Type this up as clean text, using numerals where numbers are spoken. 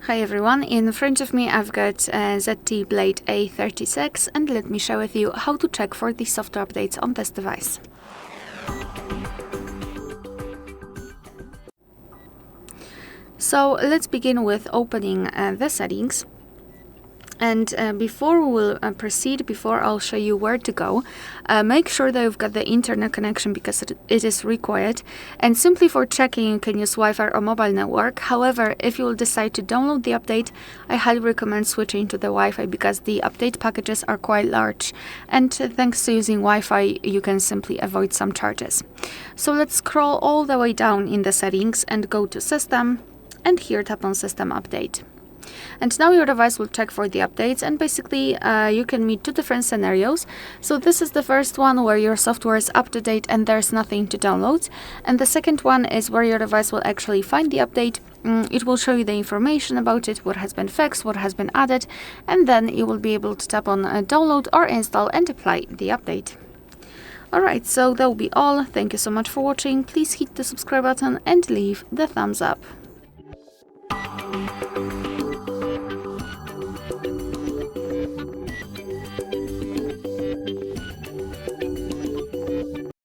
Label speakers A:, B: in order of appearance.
A: Hi everyone, in front of me I've got ZTE Blade A36 and let me share with you how to check for the software updates on this device. So let's begin with opening the settings. And before we will proceed, before I'll show you where to go, make sure that you've got the internet connection because it is required. And simply for checking, you can use Wi-Fi or mobile network. However, if you will decide to download the update, I highly recommend switching to the Wi-Fi because the update packages are quite large. And thanks to using Wi-Fi, you can simply avoid some charges. So let's scroll all the way down in the settings and go to System, and here tap on System Update. And now your device will check for the updates, and basically you can meet two different scenarios. So this is the first one where your software is up to date and there's nothing to download. And the second one is where your device will actually find the update. It will show you the information about it, what has been fixed, what has been added, and then you will be able to tap on download or install and apply the update. Alright, so that will be all. Thank you so much for watching. Please hit the subscribe button and leave the thumbs up.